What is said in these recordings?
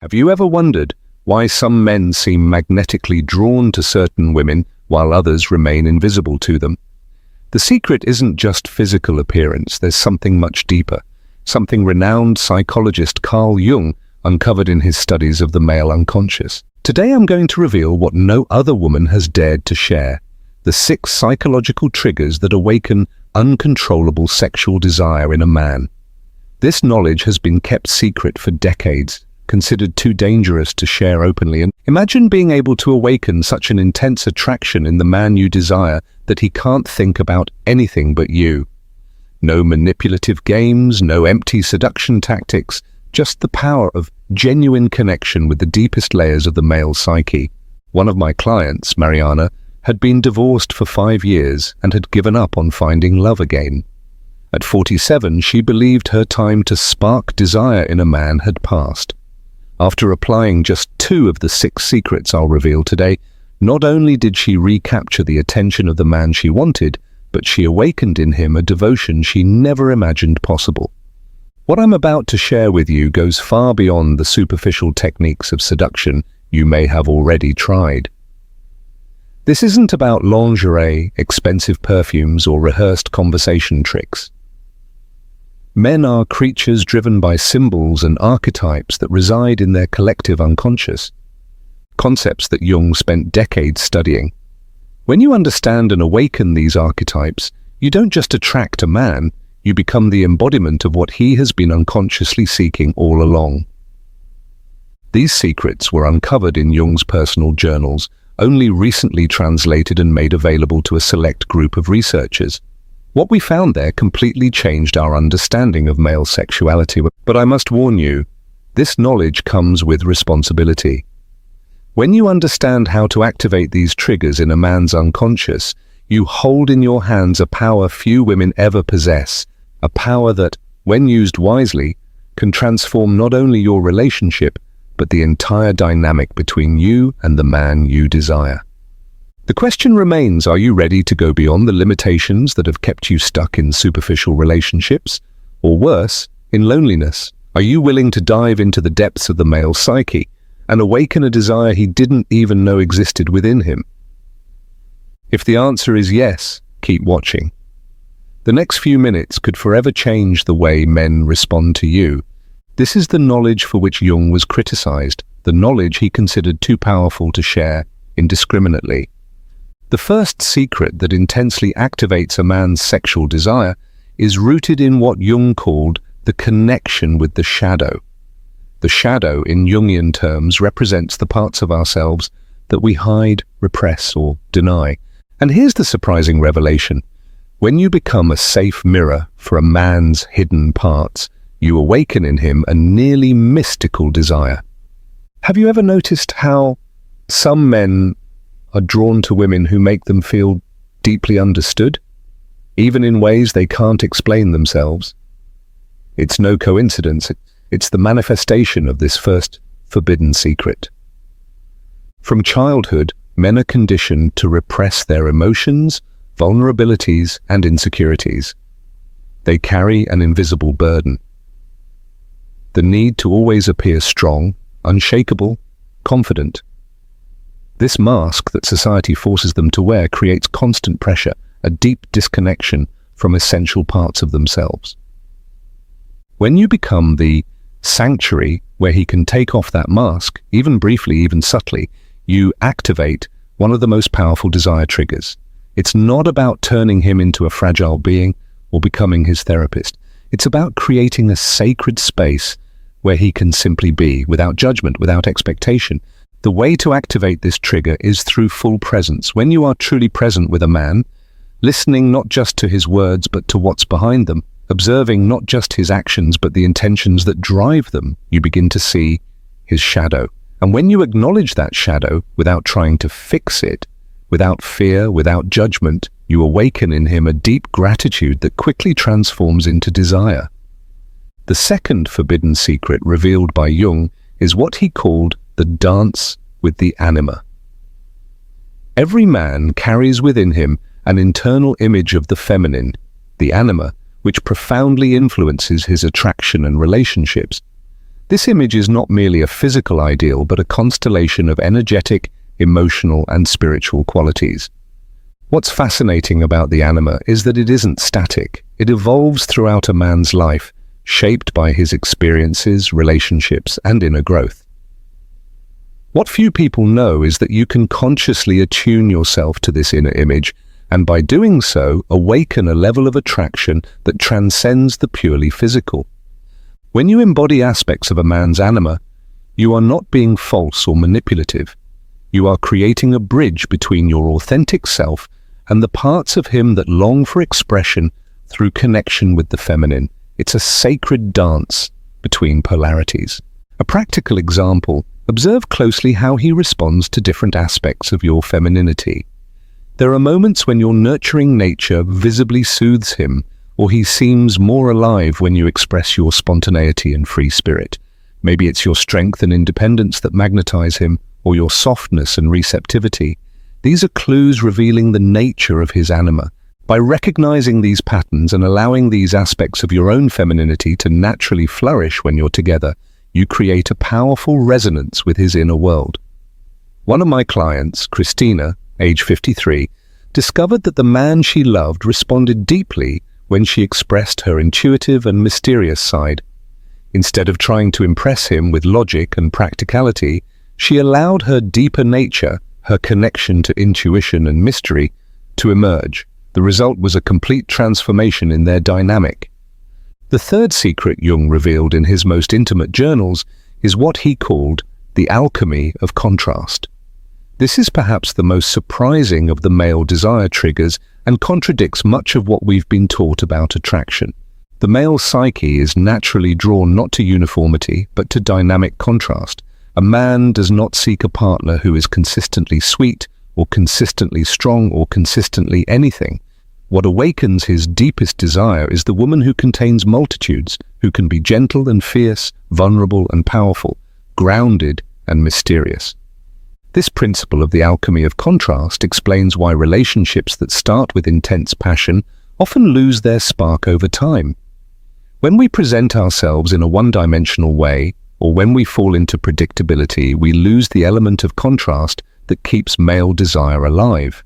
Have you ever wondered why some men seem magnetically drawn to certain women while others remain invisible to them? The secret isn't just physical appearance, there's something much deeper, something renowned psychologist Carl Jung uncovered in his studies of the male unconscious. Today I'm going to reveal what no other woman has dared to share, the 6 psychological triggers that awaken uncontrollable sexual desire in a man. This knowledge has been kept secret for decades, considered too dangerous to share openly, and imagine being able to awaken such an intense attraction in the man you desire that he can't think about anything but you. No manipulative games, no empty seduction tactics, just the power of genuine connection with the deepest layers of the male psyche. One of my clients, Mariana, had been divorced for 5 years and had given up on finding love again. At 47, she believed her time to spark desire in a man had passed. After applying just 2 of the 6 secrets I'll reveal today, not only did she recapture the attention of the man she wanted, but she awakened in him a devotion she never imagined possible. What I'm about to share with you goes far beyond the superficial techniques of seduction you may have already tried. This isn't about lingerie, expensive perfumes, or rehearsed conversation tricks. Men are creatures driven by symbols and archetypes that reside in their collective unconscious, concepts that Jung spent decades studying. When you understand and awaken these archetypes, you don't just attract a man, you become the embodiment of what he has been unconsciously seeking all along. These secrets were uncovered in Jung's personal journals, only recently translated and made available to a select group of researchers. What we found there completely changed our understanding of male sexuality, but I must warn you, this knowledge comes with responsibility. When you understand how to activate these triggers in a man's unconscious, you hold in your hands a power few women ever possess, a power that, when used wisely, can transform not only your relationship, but the entire dynamic between you and the man you desire. The question remains, are you ready to go beyond the limitations that have kept you stuck in superficial relationships? Or worse, in loneliness? Are you willing to dive into the depths of the male psyche and awaken a desire he didn't even know existed within him? If the answer is yes, keep watching. The next few minutes could forever change the way men respond to you. This is the knowledge for which Jung was criticized, the knowledge he considered too powerful to share indiscriminately. The first secret that intensely activates a man's sexual desire is rooted in what Jung called the connection with the shadow. The shadow, in Jungian terms, represents the parts of ourselves that we hide, repress, or deny. And here's the surprising revelation. When you become a safe mirror for a man's hidden parts, you awaken in him a nearly mystical desire. Have you ever noticed how some men are drawn to women who make them feel deeply understood, even in ways they can't explain themselves? It's no coincidence, it's the manifestation of this first forbidden secret. From childhood, men are conditioned to repress their emotions, vulnerabilities, and insecurities. They carry an invisible burden. The need to always appear strong, unshakable, confident. This mask that society forces them to wear creates constant pressure, a deep disconnection from essential parts of themselves. When you become the sanctuary where he can take off that mask, even briefly, even subtly, you activate one of the most powerful desire triggers. It's not about turning him into a fragile being or becoming his therapist. It's about creating a sacred space where he can simply be, without judgment, without expectation. The way to activate this trigger is through full presence. When you are truly present with a man, listening not just to his words but to what's behind them, observing not just his actions but the intentions that drive them, you begin to see his shadow. And when you acknowledge that shadow without trying to fix it, without fear, without judgment, you awaken in him a deep gratitude that quickly transforms into desire. The second forbidden secret revealed by Jung is what he called the dance with the anima. Every man carries within him an internal image of the feminine, the anima, which profoundly influences his attraction and relationships. This image is not merely a physical ideal, but a constellation of energetic, emotional, and spiritual qualities. What's fascinating about the anima is that it isn't static. It evolves throughout a man's life, shaped by his experiences, relationships, and inner growth. What few people know is that you can consciously attune yourself to this inner image, and by doing so, awaken a level of attraction that transcends the purely physical. When you embody aspects of a man's anima, you are not being false or manipulative. You are creating a bridge between your authentic self and the parts of him that long for expression through connection with the feminine. It's a sacred dance between polarities. A practical example: observe closely how he responds to different aspects of your femininity. There are moments when your nurturing nature visibly soothes him, or he seems more alive when you express your spontaneity and free spirit. Maybe it's your strength and independence that magnetize him, or your softness and receptivity. These are clues revealing the nature of his anima. By recognizing these patterns and allowing these aspects of your own femininity to naturally flourish when you're together, you create a powerful resonance with his inner world. One of my clients, Christina, age 53, discovered that the man she loved responded deeply when she expressed her intuitive and mysterious side. Instead of trying to impress him with logic and practicality, she allowed her deeper nature, her connection to intuition and mystery, to emerge. The result was a complete transformation in their dynamic. The third secret Jung revealed in his most intimate journals is what he called the alchemy of contrast. This is perhaps the most surprising of the male desire triggers and contradicts much of what we've been taught about attraction. The male psyche is naturally drawn not to uniformity, but to dynamic contrast. A man does not seek a partner who is consistently sweet, or consistently strong, or consistently anything. What awakens his deepest desire is the woman who contains multitudes, who can be gentle and fierce, vulnerable and powerful, grounded and mysterious. This principle of the alchemy of contrast explains why relationships that start with intense passion often lose their spark over time. When we present ourselves in a one-dimensional way, or when we fall into predictability, we lose the element of contrast that keeps male desire alive.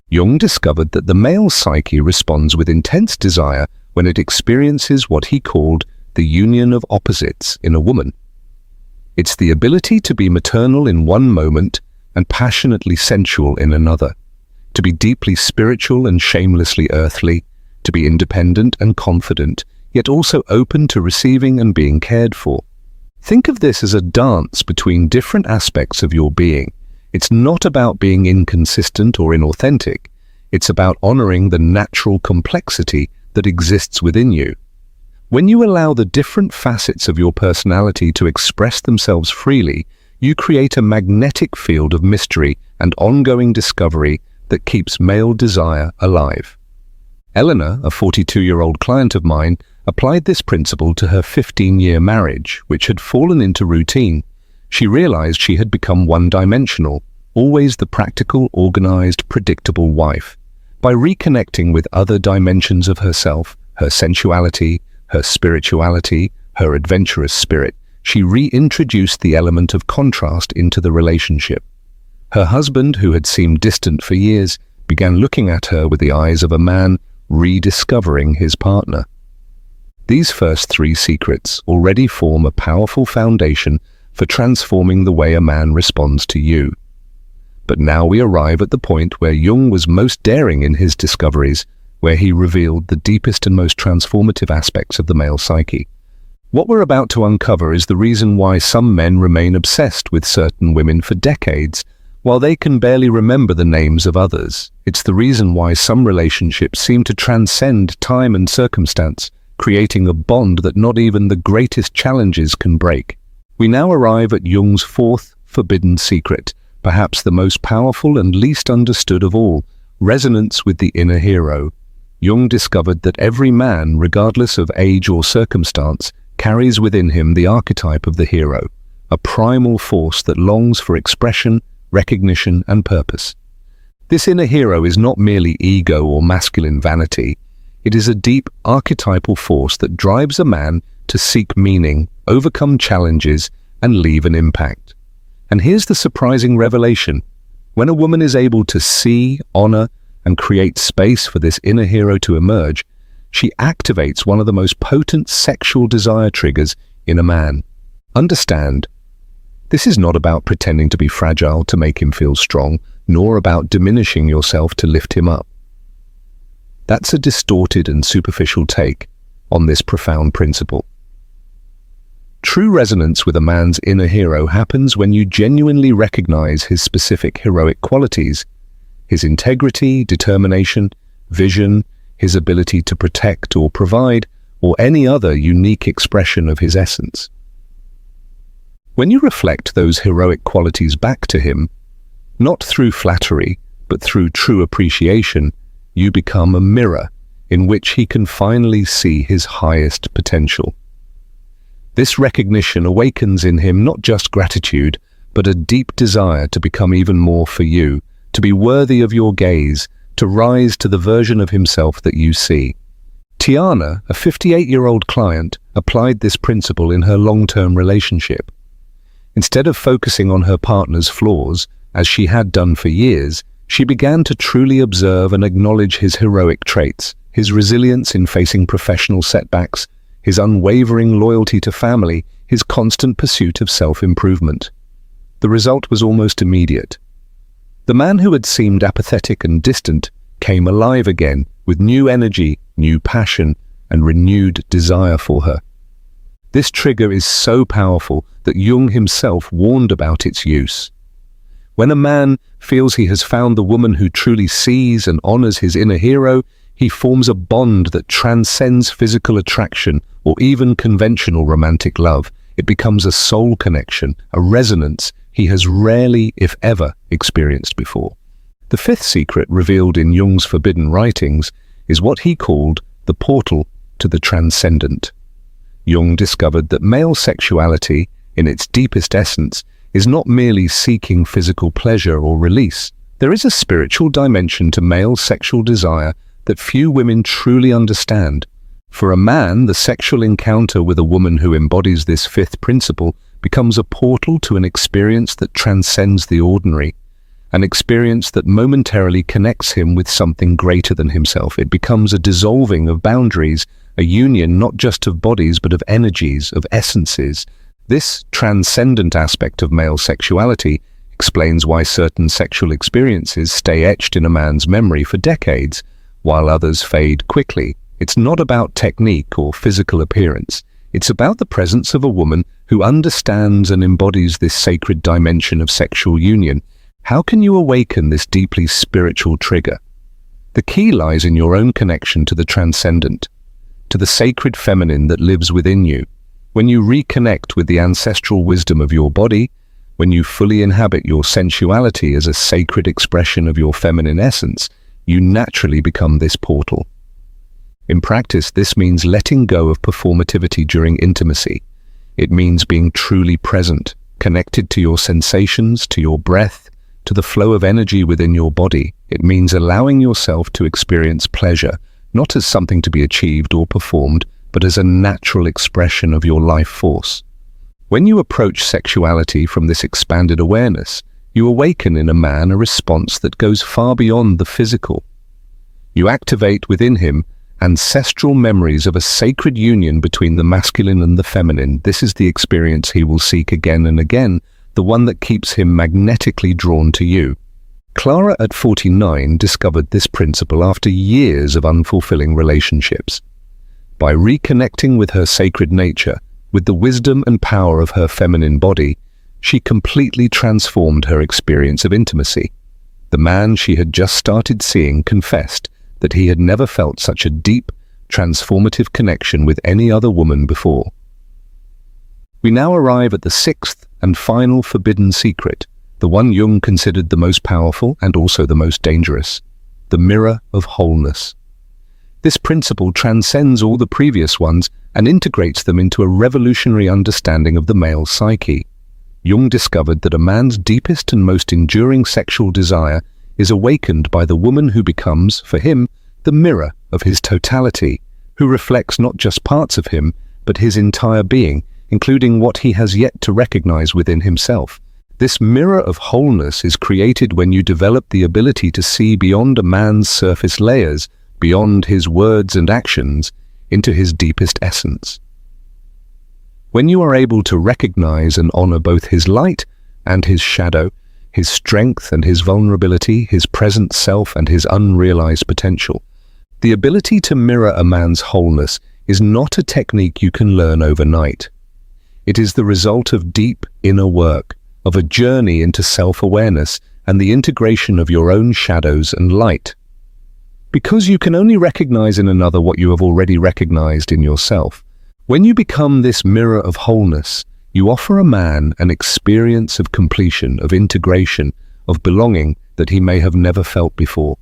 Jung discovered that the male psyche responds with intense desire when it experiences what he called the union of opposites in a woman. It's the ability to be maternal in one moment and passionately sensual in another, to be deeply spiritual and shamelessly earthly, to be independent and confident, yet also open to receiving and being cared for. Think of this as a dance between different aspects of your being. It's not about being inconsistent or inauthentic. It's about honoring the natural complexity that exists within you. When you allow the different facets of your personality to express themselves freely, you create a magnetic field of mystery and ongoing discovery that keeps male desire alive. Eleanor, a 42-year-old client of mine, applied this principle to her 15-year marriage, which had fallen into routine. She realized she had become one-dimensional, always the practical, organized, predictable wife. By reconnecting with other dimensions of herself, her sensuality, her spirituality, her adventurous spirit, she reintroduced the element of contrast into the relationship. Her husband, who had seemed distant for years, began looking at her with the eyes of a man rediscovering his partner. These first three secrets already form a powerful foundation for transforming the way a man responds to you. But now we arrive at the point where Jung was most daring in his discoveries, where he revealed the deepest and most transformative aspects of the male psyche. What we're about to uncover is the reason why some men remain obsessed with certain women for decades, while they can barely remember the names of others. It's the reason why some relationships seem to transcend time and circumstance, creating a bond that not even the greatest challenges can break. We now arrive at Jung's fourth forbidden secret, perhaps the most powerful and least understood of all: resonance with the inner hero. Jung discovered that every man, regardless of age or circumstance, carries within him the archetype of the hero, a primal force that longs for expression, recognition, and purpose. This inner hero is not merely ego or masculine vanity. It is a deep archetypal force that drives a man to seek meaning, overcome challenges, and leave an impact. And here's the surprising revelation. When a woman is able to see, honor, and create space for this inner hero to emerge, she activates one of the most potent sexual desire triggers in a man. Understand, this is not about pretending to be fragile to make him feel strong, nor about diminishing yourself to lift him up. That's a distorted and superficial take on this profound principle. True resonance with a man's inner hero happens when you genuinely recognize his specific heroic qualities, his integrity, determination, vision, his ability to protect or provide, or any other unique expression of his essence. When you reflect those heroic qualities back to him, not through flattery, but through true appreciation, you become a mirror in which he can finally see his highest potential. This recognition awakens in him not just gratitude, but a deep desire to become even more for you, to be worthy of your gaze, to rise to the version of himself that you see. Tiana, a 58-year-old client, applied this principle in her long-term relationship. Instead of focusing on her partner's flaws, as she had done for years, she began to truly observe and acknowledge his heroic traits, his resilience in facing professional setbacks, his unwavering loyalty to family, his constant pursuit of self-improvement. The result was almost immediate. The man who had seemed apathetic and distant came alive again with new energy, new passion, and renewed desire for her. This trigger is so powerful that Jung himself warned about its use. When a man feels he has found the woman who truly sees and honors his inner hero, he forms a bond that transcends physical attraction or even conventional romantic love. It becomes a soul connection, a resonance he has rarely, if ever, experienced before. The fifth secret revealed in Jung's forbidden writings is what he called the portal to the transcendent. Jung discovered that male sexuality, in its deepest essence, is not merely seeking physical pleasure or release. There is a spiritual dimension to male sexual desire that few women truly understand. For a man, the sexual encounter with a woman who embodies this fifth principle becomes a portal to an experience that transcends the ordinary, an experience that momentarily connects him with something greater than himself. It becomes a dissolving of boundaries, a union not just of bodies but of energies, of essences. This transcendent aspect of male sexuality explains why certain sexual experiences stay etched in a man's memory for decades, while others fade quickly. It's not about technique or physical appearance. It's about the presence of a woman who understands and embodies this sacred dimension of sexual union. How can you awaken this deeply spiritual trigger? The key lies in your own connection to the transcendent, to the sacred feminine that lives within you. When you reconnect with the ancestral wisdom of your body, when you fully inhabit your sensuality as a sacred expression of your feminine essence, you naturally become this portal. In practice, this means letting go of performativity during intimacy. It means being truly present, connected to your sensations, to your breath, to the flow of energy within your body. It means allowing yourself to experience pleasure, not as something to be achieved or performed, but as a natural expression of your life force. When you approach sexuality from this expanded awareness, you awaken in a man a response that goes far beyond the physical. You activate within him ancestral memories of a sacred union between the masculine and the feminine. This is the experience he will seek again and again, the one that keeps him magnetically drawn to you. Clara at 49 discovered this principle after years of unfulfilling relationships. By reconnecting with her sacred nature, with the wisdom and power of her feminine body, she completely transformed her experience of intimacy. The man she had just started seeing confessed that he had never felt such a deep, transformative connection with any other woman before. We now arrive at the sixth and final forbidden secret, the one Jung considered the most powerful and also the most dangerous, the mirror of wholeness. This principle transcends all the previous ones and integrates them into a revolutionary understanding of the male psyche. Jung discovered that a man's deepest and most enduring sexual desire is awakened by the woman who becomes, for him, the mirror of his totality, who reflects not just parts of him, but his entire being. including what he has yet to recognize within himself. This mirror of wholeness is created when you develop the ability to see beyond a man's surface layers, beyond his words and actions, into his deepest essence. When you are able to recognize and honor both his light and his shadow, his strength and his vulnerability, his present self and his unrealized potential, the ability to mirror a man's wholeness is not a technique you can learn overnight. It is the result of deep inner work, of a journey into self-awareness and the integration of your own shadows and light. Because you can only recognize in another what you have already recognized in yourself. When you become this mirror of wholeness, you offer a man an experience of completion, of integration, of belonging that he may have never felt before.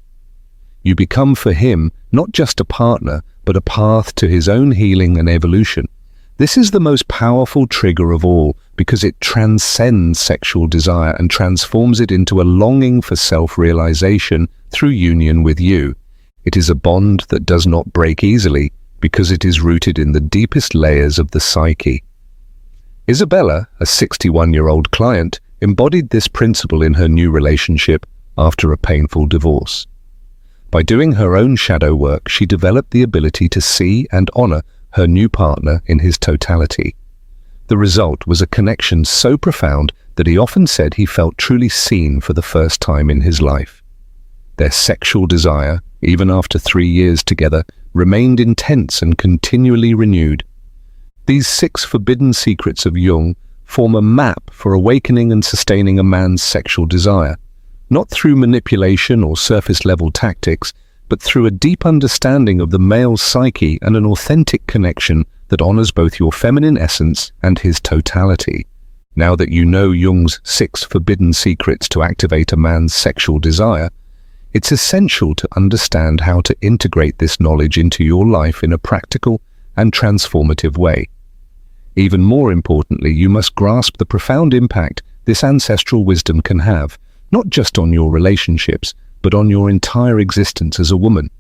You become for him not just a partner, but a path to his own healing and evolution. This is the most powerful trigger of all because it transcends sexual desire and transforms it into a longing for self-realization through union with you. It is a bond that does not break easily because it is rooted in the deepest layers of the psyche. Isabella, a 61-year-old client, embodied this principle in her new relationship after a painful divorce. By doing her own shadow work, she developed the ability to see and honor her new partner in his totality. The result was a connection so profound that he often said he felt truly seen for the first time in his life. Their sexual desire, even after 3 years together, remained intense and continually renewed. These 6 forbidden secrets of Jung form a map for awakening and sustaining a man's sexual desire, not through manipulation or surface-level tactics, but through a deep understanding of the male psyche and an authentic connection that honors both your feminine essence and his totality. Now that you know Jung's 6 forbidden secrets to activate a man's sexual desire, it's essential to understand how to integrate this knowledge into your life in a practical and transformative way. Even more importantly, you must grasp the profound impact this ancestral wisdom can have, not just on your relationships, but on your entire existence as a woman.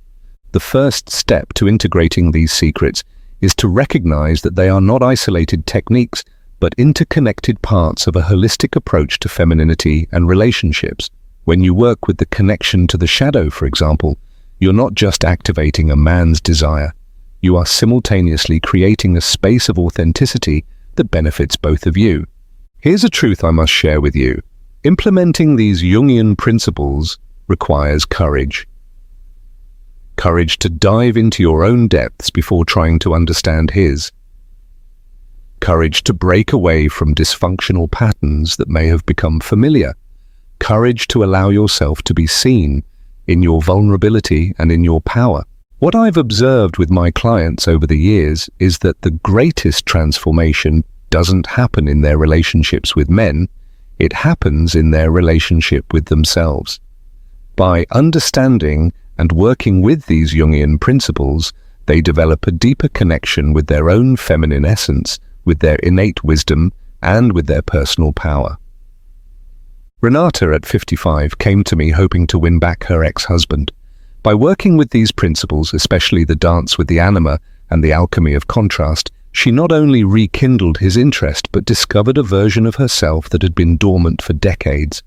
The first step to integrating these secrets is to recognize that they are not isolated techniques, but interconnected parts of a holistic approach to femininity and relationships. When you work with the connection to the shadow, for example, you're not just activating a man's desire, you are simultaneously creating a space of authenticity that benefits both of you. Here's a truth I must share with you. Implementing these Jungian principles requires courage. Courage to dive into your own depths before trying to understand his. Courage to break away from dysfunctional patterns that may have become familiar. Courage to allow yourself to be seen in your vulnerability and in your power. What I've observed with my clients over the years is that the greatest transformation doesn't happen in their relationships with men, it happens in their relationship with themselves. By understanding and working with these Jungian principles, they develop a deeper connection with their own feminine essence, with their innate wisdom, and with their personal power. Renata, at 55, came to me hoping to win back her ex-husband. By working with these principles, especially the dance with the anima and the alchemy of contrast, she not only rekindled his interest but discovered a version of herself that had been dormant for decades.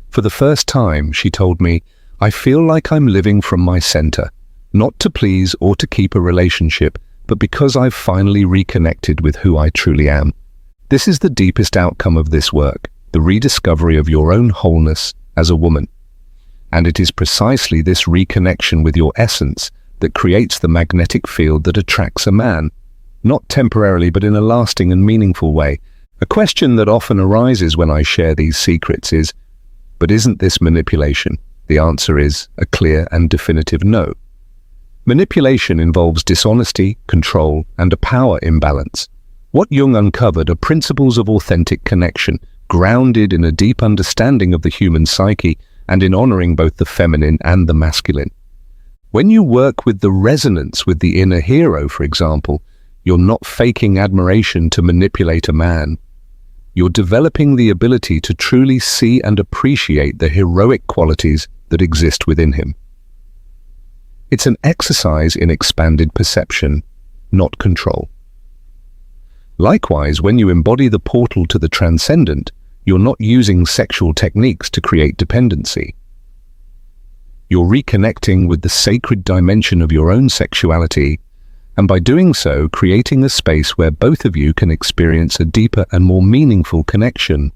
For the first time, she told me, "I feel like I'm living from my center, not to please or to keep a relationship, but because I've finally reconnected with who I truly am." This is the deepest outcome of this work, the rediscovery of your own wholeness as a woman. And it is precisely this reconnection with your essence that creates the magnetic field that attracts a man, not temporarily but in a lasting and meaningful way. A question that often arises when I share these secrets is, but isn't this manipulation? The answer is a clear and definitive no. Manipulation involves dishonesty, control, and a power imbalance. What Jung uncovered are principles of authentic connection, grounded in a deep understanding of the human psyche and in honoring both the feminine and the masculine. When you work with the resonance with the inner hero, for example, you're not faking admiration to manipulate a man. You're developing the ability to truly see and appreciate the heroic qualities that exist within him. It's an exercise in expanded perception, not control. Likewise, when you embody the portal to the transcendent, you're not using sexual techniques to create dependency. You're reconnecting with the sacred dimension of your own sexuality, and by doing so, creating a space where both of you can experience a deeper and more meaningful connection.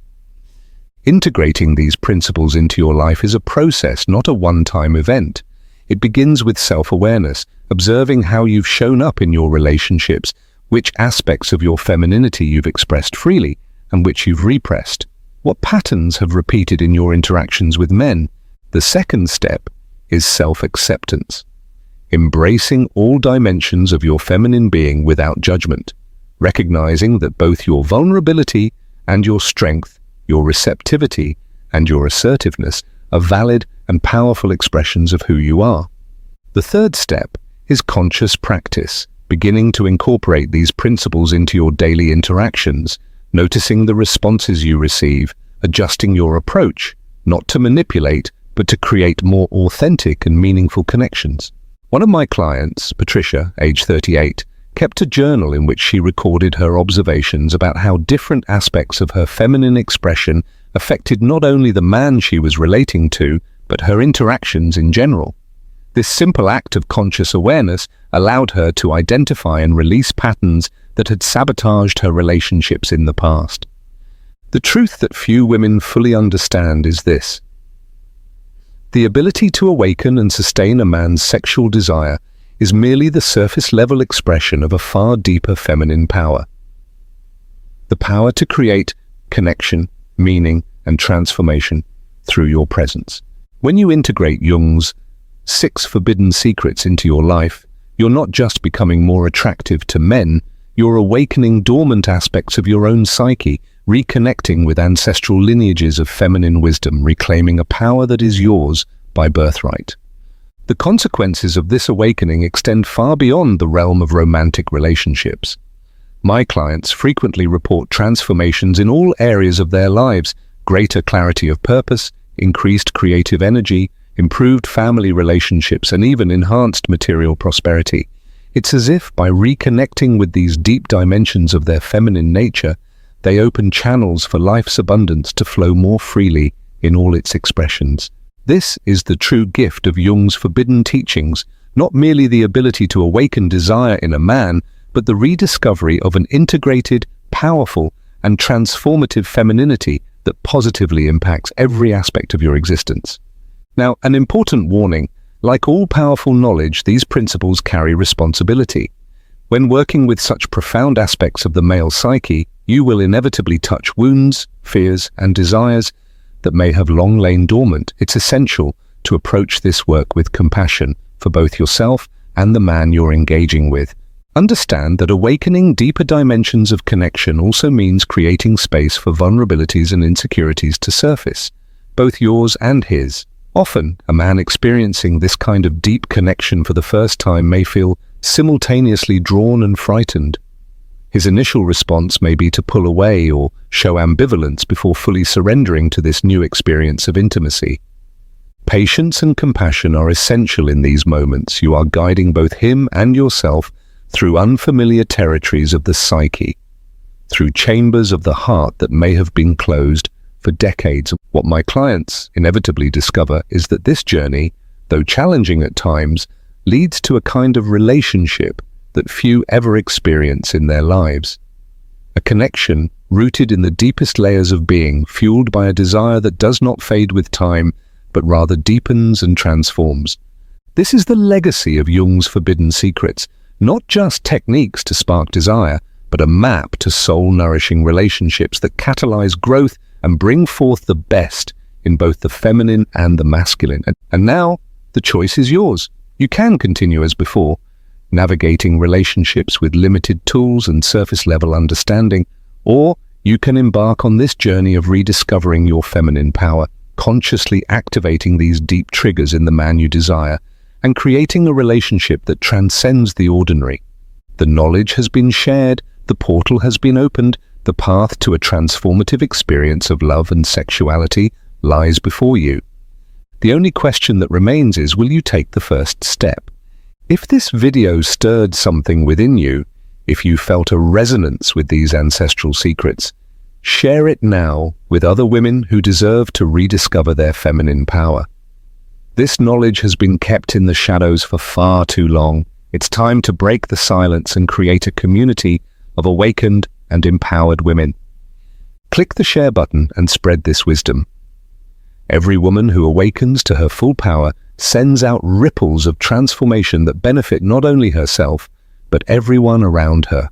Integrating these principles into your life is a process, not a one-time event. It begins with self-awareness, observing how you've shown up in your relationships, which aspects of your femininity you've expressed freely and which you've repressed. What patterns have repeated in your interactions with men? The second step is self-acceptance. Embracing all dimensions of your feminine being without judgment, recognizing that both your vulnerability and your strength, your receptivity and your assertiveness are valid and powerful expressions of who you are. The third step is conscious practice, beginning to incorporate these principles into your daily interactions, noticing the responses you receive, adjusting your approach, not to manipulate, but to create more authentic and meaningful connections. One of my clients, Patricia, age 38, kept a journal in which she recorded her observations about how different aspects of her feminine expression affected not only the man she was relating to, but her interactions in general. This simple act of conscious awareness allowed her to identify and release patterns that had sabotaged her relationships in the past. The truth that few women fully understand is this: the ability to awaken and sustain a man's sexual desire is merely the surface-level expression of a far deeper feminine power. The power to create connection, meaning, and transformation through your presence. When you integrate Jung's 6 forbidden secrets into your life, you're not just becoming more attractive to men, you're awakening dormant aspects of your own psyche, reconnecting with ancestral lineages of feminine wisdom, reclaiming a power that is yours by birthright. The consequences of this awakening extend far beyond the realm of romantic relationships. My clients frequently report transformations in all areas of their lives: greater clarity of purpose, increased creative energy, improved family relationships, and even enhanced material prosperity. It's as if by reconnecting with these deep dimensions of their feminine nature, they open channels for life's abundance to flow more freely in all its expressions. This is the true gift of Jung's forbidden teachings, not merely the ability to awaken desire in a man, but the rediscovery of an integrated, powerful, and transformative femininity that positively impacts every aspect of your existence. Now, an important warning: like all powerful knowledge, these principles carry responsibility. When working with such profound aspects of the male psyche, you will inevitably touch wounds, fears, and desires that may have long lain dormant. It's essential to approach this work with compassion for both yourself and the man you're engaging with. Understand that awakening deeper dimensions of connection also means creating space for vulnerabilities and insecurities to surface, both yours and his. Often, a man experiencing this kind of deep connection for the first time may feel simultaneously drawn and frightened. His initial response may be to pull away or show ambivalence before fully surrendering to this new experience of intimacy. Patience and compassion are essential in these moments. You are guiding both him and yourself through unfamiliar territories of the psyche, through chambers of the heart that may have been closed for decades. What my clients inevitably discover is that this journey, though challenging at times, leads to a kind of relationship that few ever experience in their lives. A connection rooted in the deepest layers of being, fueled by a desire that does not fade with time, but rather deepens and transforms. This is the legacy of Jung's forbidden secrets, not just techniques to spark desire, but a map to soul-nourishing relationships that catalyze growth and bring forth the best in both the feminine and the masculine. And now, the choice is yours. You can continue as before, navigating relationships with limited tools and surface-level understanding, or you can embark on this journey of rediscovering your feminine power, consciously activating these deep triggers in the man you desire, and creating a relationship that transcends the ordinary. The knowledge has been shared, the portal has been opened, the path to a transformative experience of love and sexuality lies before you. The only question that remains is, will you take the first step? If this video stirred something within you, If you felt a resonance with these ancestral secrets, share it now with other women who deserve to rediscover their feminine power. This knowledge has been kept in the shadows for far too long. It's time to break the silence and create a community of awakened and empowered women. Click the share button and spread this wisdom. Every woman who awakens to her full power sends out ripples of transformation that benefit not only herself, but everyone around her.